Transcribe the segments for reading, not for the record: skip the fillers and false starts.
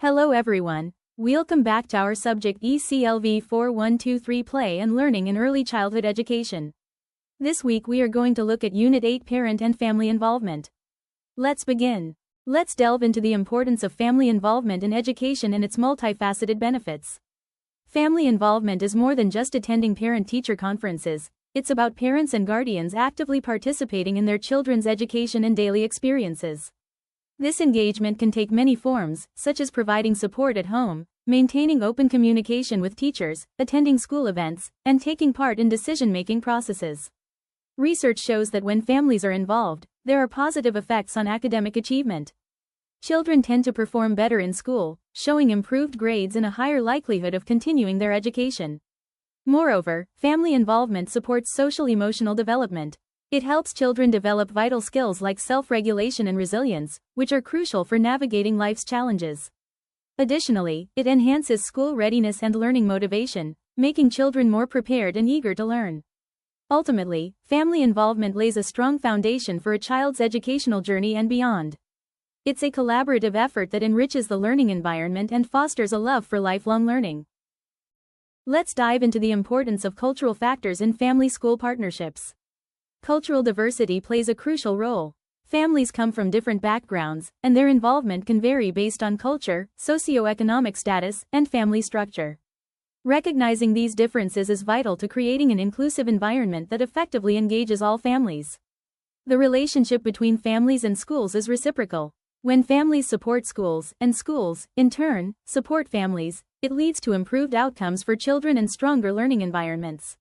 Hello everyone, welcome back to our subject ECLV4123 Play and Learning in Early Childhood Education. This week we are going to look at Unit 8 Parent and Family Involvement. Let's begin. Let's delve into the importance of family involvement in education and its multifaceted benefits. Family involvement is more than just attending parent-teacher conferences, it's about parents and guardians actively participating in their children's education and daily experiences. This engagement can take many forms, such as providing support at home, maintaining open communication with teachers, attending school events, and taking part in decision-making processes. Research shows that when families are involved, there are positive effects on academic achievement. Children tend to perform better in school, showing improved grades and a higher likelihood of continuing their education. Moreover, family involvement supports social-emotional development. It helps children develop vital skills like self-regulation and resilience, which are crucial for navigating life's challenges. Additionally, it enhances school readiness and learning motivation, making children more prepared and eager to learn. Ultimately, family involvement lays a strong foundation for a child's educational journey and beyond. It's a collaborative effort that enriches the learning environment and fosters a love for lifelong learning. Let's dive into the importance of cultural factors in family-school partnerships. Cultural diversity plays a crucial role. Families come from different backgrounds, and their involvement can vary based on culture, socioeconomic status, and family structure. Recognizing these differences is vital to creating an inclusive environment that effectively engages all families. The relationship between families and schools is reciprocal. When families support schools, and schools, in turn, support families, it leads to improved outcomes for children and stronger learning environments.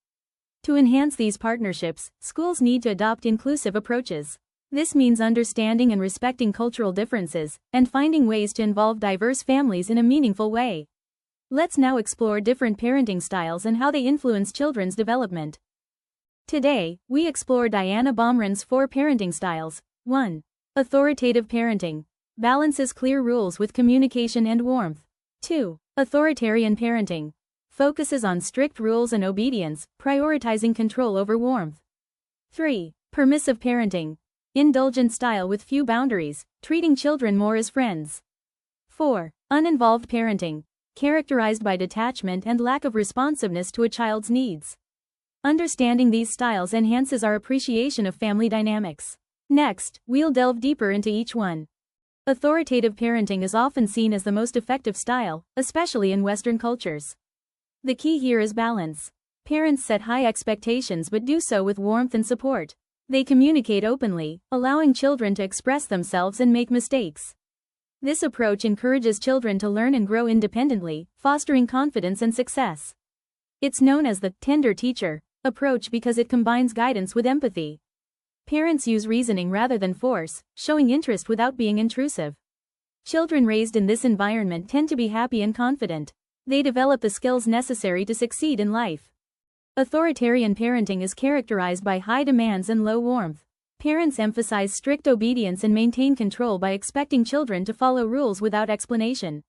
To enhance these partnerships, schools need to adopt inclusive approaches. This means understanding and respecting cultural differences, and finding ways to involve diverse families in a meaningful way. Let's now explore different parenting styles and how they influence children's development. Today, we explore Diana Baumrin's 4 parenting styles. 1. Authoritative parenting. Balances clear rules with communication and warmth. 2. Authoritarian parenting. Focuses on strict rules and obedience, prioritizing control over warmth. 3. Permissive parenting. Indulgent style with few boundaries, treating children more as friends. 4. Uninvolved parenting. Characterized by detachment and lack of responsiveness to a child's needs. Understanding these styles enhances our appreciation of family dynamics. Next, we'll delve deeper into each one. Authoritative parenting is often seen as the most effective style, especially in Western cultures. The key here is balance. Parents set high expectations but do so with warmth and support. They communicate openly, allowing children to express themselves and make mistakes. This approach encourages children to learn and grow independently, fostering confidence and success. It's known as the tender teacher approach because it combines guidance with empathy. Parents use reasoning rather than force, showing interest without being intrusive. Children raised in this environment tend to be happy and confident. They develop the skills necessary to succeed in life. Authoritarian parenting is characterized by high demands and low warmth. Parents emphasize strict obedience and maintain control by expecting children to follow rules without explanation.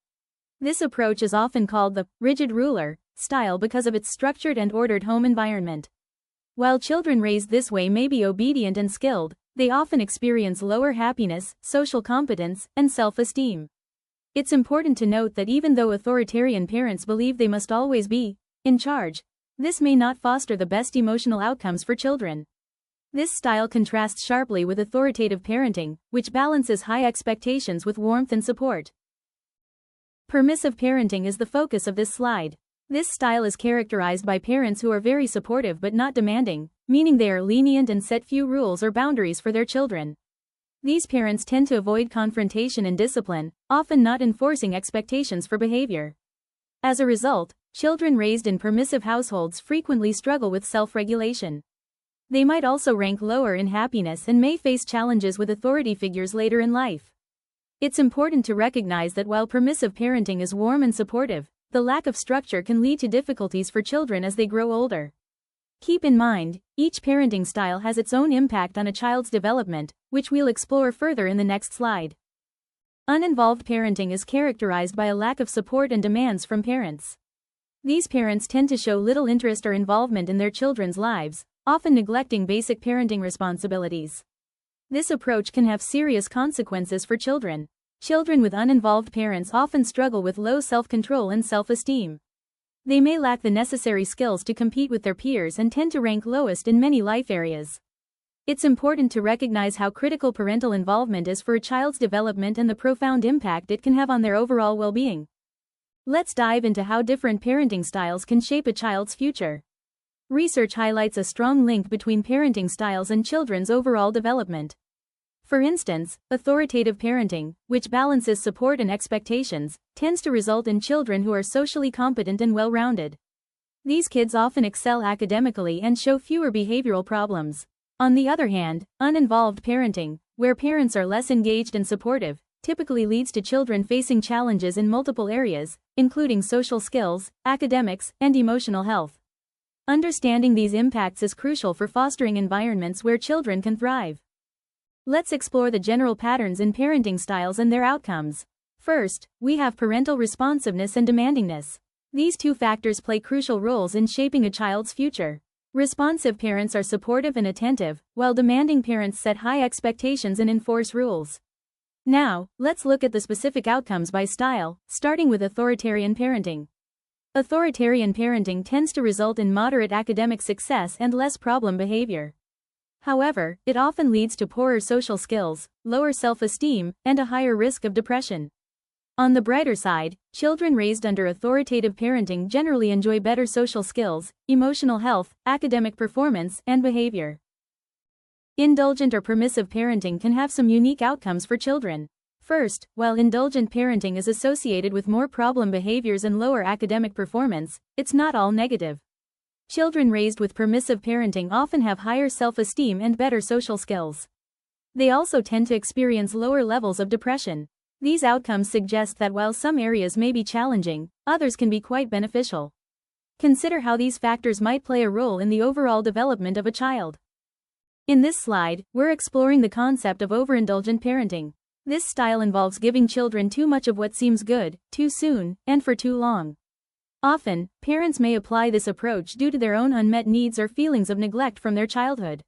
This approach is often called the rigid ruler style because of its structured and ordered home environment. While children raised this way may be obedient and skilled, they often experience lower happiness, social competence, and self-esteem. It's important to note that even though authoritarian parents believe they must always be in charge, this may not foster the best emotional outcomes for children. This style contrasts sharply with authoritative parenting, which balances high expectations with warmth and support. Permissive parenting is the focus of this slide. This style is characterized by parents who are very supportive but not demanding, meaning they are lenient and set few rules or boundaries for their children. These parents tend to avoid confrontation and discipline, often not enforcing expectations for behavior. As a result, children raised in permissive households frequently struggle with self-regulation. They might also rank lower in happiness and may face challenges with authority figures later in life. It's important to recognize that while permissive parenting is warm and supportive, the lack of structure can lead to difficulties for children as they grow older. Keep in mind, each parenting style has its own impact on a child's development, which we'll explore further in the next slide. Uninvolved parenting is characterized by a lack of support and demands from parents. These parents tend to show little interest or involvement in their children's lives, often neglecting basic parenting responsibilities. This approach can have serious consequences for children. Children with uninvolved parents often struggle with low self-control and self-esteem. They may lack the necessary skills to compete with their peers and tend to rank lowest in many life areas. It's important to recognize how critical parental involvement is for a child's development and the profound impact it can have on their overall well-being. Let's dive into how different parenting styles can shape a child's future. Research highlights a strong link between parenting styles and children's overall development. For instance, authoritative parenting, which balances support and expectations, tends to result in children who are socially competent and well-rounded. These kids often excel academically and show fewer behavioral problems. On the other hand, uninvolved parenting, where parents are less engaged and supportive, typically leads to children facing challenges in multiple areas, including social skills, academics, and emotional health. Understanding these impacts is crucial for fostering environments where children can thrive. Let's explore the general patterns in parenting styles and their outcomes. First, we have parental responsiveness and demandingness. These two factors play crucial roles in shaping a child's future. Responsive parents are supportive and attentive, while demanding parents set high expectations and enforce rules. Now, let's look at the specific outcomes by style, starting with authoritarian parenting. Authoritarian parenting tends to result in moderate academic success and less problem behavior. However, it often leads to poorer social skills, lower self-esteem, and a higher risk of depression. On the brighter side, children raised under authoritative parenting generally enjoy better social skills, emotional health, academic performance, and behavior. Indulgent or permissive parenting can have some unique outcomes for children. First, while indulgent parenting is associated with more problem behaviors and lower academic performance, it's not all negative. Children raised with permissive parenting often have higher self-esteem and better social skills. They also tend to experience lower levels of depression. These outcomes suggest that while some areas may be challenging, others can be quite beneficial. Consider how these factors might play a role in the overall development of a child. In this slide, we're exploring the concept of overindulgent parenting. This style involves giving children too much of what seems good, too soon, and for too long. Often, parents may apply this approach due to their own unmet needs or feelings of neglect from their childhood.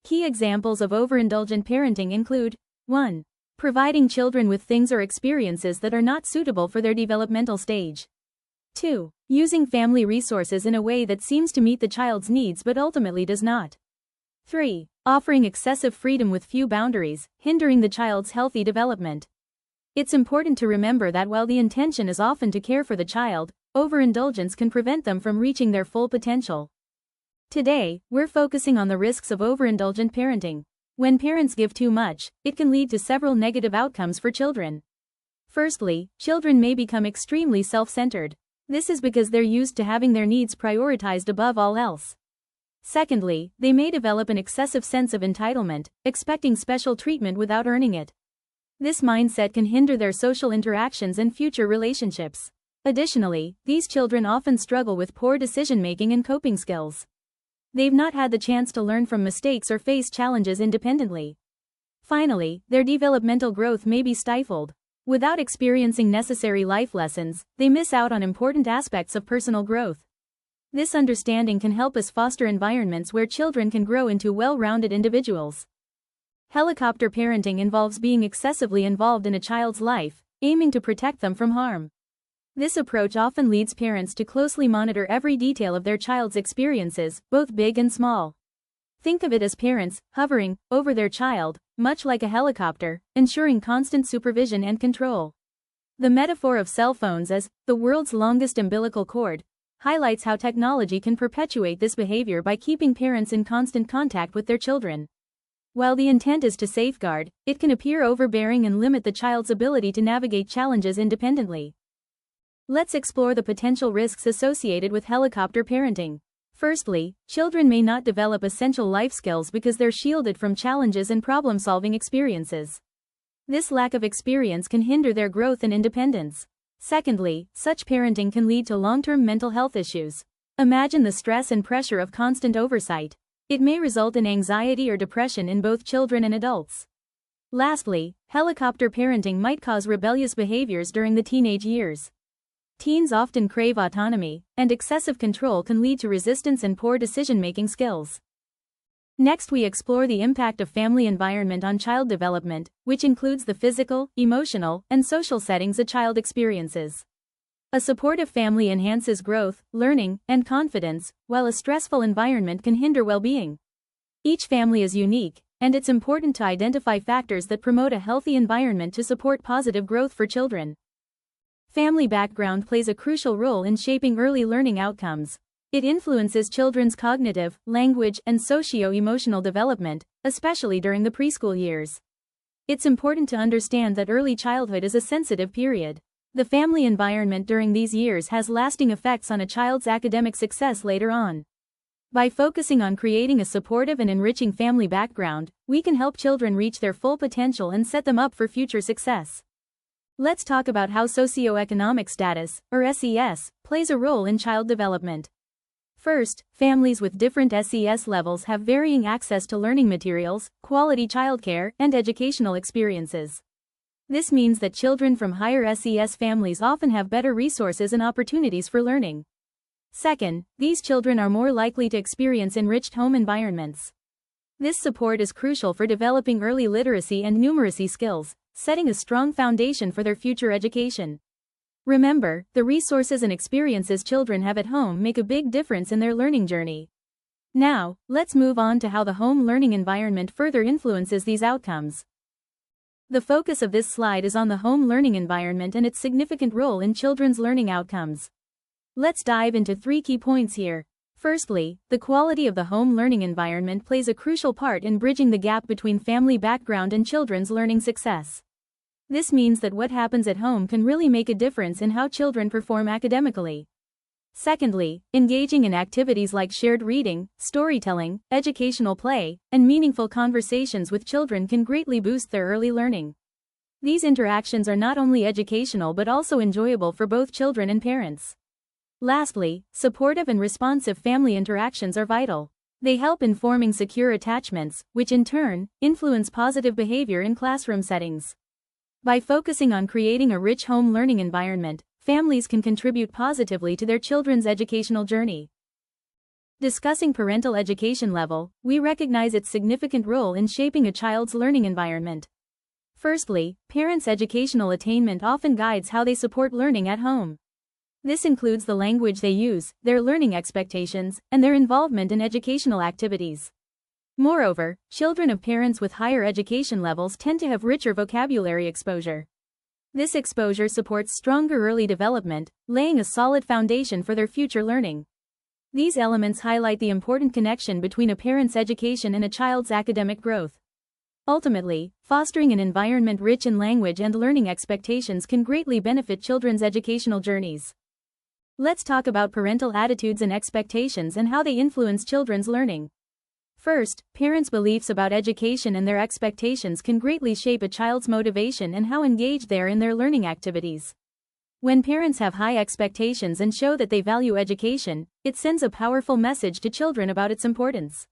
Key examples of overindulgent parenting include 1. Providing children with things or experiences that are not suitable for their developmental stage. 2. Using family resources in a way that seems to meet the child's needs but ultimately does not. 3. Offering excessive freedom with few boundaries, hindering the child's healthy development. It's important to remember that while the intention is often to care for the child, overindulgence can prevent them from reaching their full potential. Today, we're focusing on the risks of overindulgent parenting. When parents give too much, it can lead to several negative outcomes for children. Firstly, children may become extremely self-centered. This is because they're used to having their needs prioritized above all else. Secondly, they may develop an excessive sense of entitlement, expecting special treatment without earning it. This mindset can hinder their social interactions and future relationships. Additionally, these children often struggle with poor decision-making and coping skills. They've not had the chance to learn from mistakes or face challenges independently. Finally, their developmental growth may be stifled. Without experiencing necessary life lessons, they miss out on important aspects of personal growth. This understanding can help us foster environments where children can grow into well-rounded individuals. Helicopter parenting involves being excessively involved in a child's life, aiming to protect them from harm. This approach often leads parents to closely monitor every detail of their child's experiences, both big and small. Think of it as parents hovering over their child, much like a helicopter, ensuring constant supervision and control. The metaphor of cell phones as the world's longest umbilical cord highlights how technology can perpetuate this behavior by keeping parents in constant contact with their children. While the intent is to safeguard, it can appear overbearing and limit the child's ability to navigate challenges independently. Let's explore the potential risks associated with helicopter parenting. Firstly, children may not develop essential life skills because they're shielded from challenges and problem-solving experiences. This lack of experience can hinder their growth and independence. Secondly, such parenting can lead to long-term mental health issues. Imagine the stress and pressure of constant oversight. It may result in anxiety or depression in both children and adults. Lastly, helicopter parenting might cause rebellious behaviors during the teenage years. Teens often crave autonomy, and excessive control can lead to resistance and poor decision-making skills. Next, we explore the impact of family environment on child development, which includes the physical, emotional, and social settings a child experiences. A supportive family enhances growth, learning, and confidence, while a stressful environment can hinder well-being. Each family is unique, and it's important to identify factors that promote a healthy environment to support positive growth for children. Family background plays a crucial role in shaping early learning outcomes. It influences children's cognitive, language, and socio-emotional development, especially during the preschool years. It's important to understand that early childhood is a sensitive period. The family environment during these years has lasting effects on a child's academic success later on. By focusing on creating a supportive and enriching family background, we can help children reach their full potential and set them up for future success. Let's talk about how socioeconomic status, or SES, plays a role in child development. First, families with different SES levels have varying access to learning materials, quality childcare, and educational experiences. This means that children from higher SES families often have better resources and opportunities for learning. Second, these children are more likely to experience enriched home environments. This support is crucial for developing early literacy and numeracy skills, setting a strong foundation for their future education. Remember, the resources and experiences children have at home make a big difference in their learning journey. Now, let's move on to how the home learning environment further influences these outcomes. The focus of this slide is on the home learning environment and its significant role in children's learning outcomes. Let's dive into 3 key points here. Firstly, the quality of the home learning environment plays a crucial part in bridging the gap between family background and children's learning success. This means that what happens at home can really make a difference in how children perform academically. Secondly, engaging in activities like shared reading, storytelling, educational play, and meaningful conversations with children can greatly boost their early learning. These interactions are not only educational but also enjoyable for both children and parents. Lastly, supportive and responsive family interactions are vital. They help in forming secure attachments, which in turn, influence positive behavior in classroom settings. By focusing on creating a rich home learning environment, families can contribute positively to their children's educational journey. Discussing parental education level, we recognize its significant role in shaping a child's learning environment. Firstly, parents' educational attainment often guides how they support learning at home. This includes the language they use, their learning expectations, and their involvement in educational activities. Moreover, children of parents with higher education levels tend to have richer vocabulary exposure. This exposure supports stronger early development, laying a solid foundation for their future learning. These elements highlight the important connection between a parent's education and a child's academic growth. Ultimately, fostering an environment rich in language and learning expectations can greatly benefit children's educational journeys. Let's talk about parental attitudes and expectations and how they influence children's learning. First, parents' beliefs about education and their expectations can greatly shape a child's motivation and how engaged they are in their learning activities. When parents have high expectations and show that they value education, it sends a powerful message to children about its importance.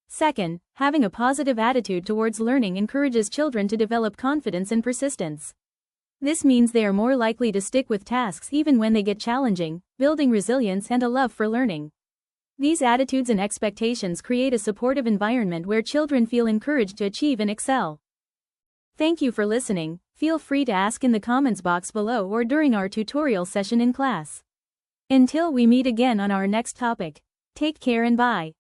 Second, having a positive attitude towards learning encourages children to develop confidence and persistence. This means they are more likely to stick with tasks even when they get challenging, building resilience and a love for learning. These attitudes and expectations create a supportive environment where children feel encouraged to achieve and excel. Thank you for listening. Feel free to ask in the comments box below or during our tutorial session in class. Until we meet again on our next topic, take care and bye.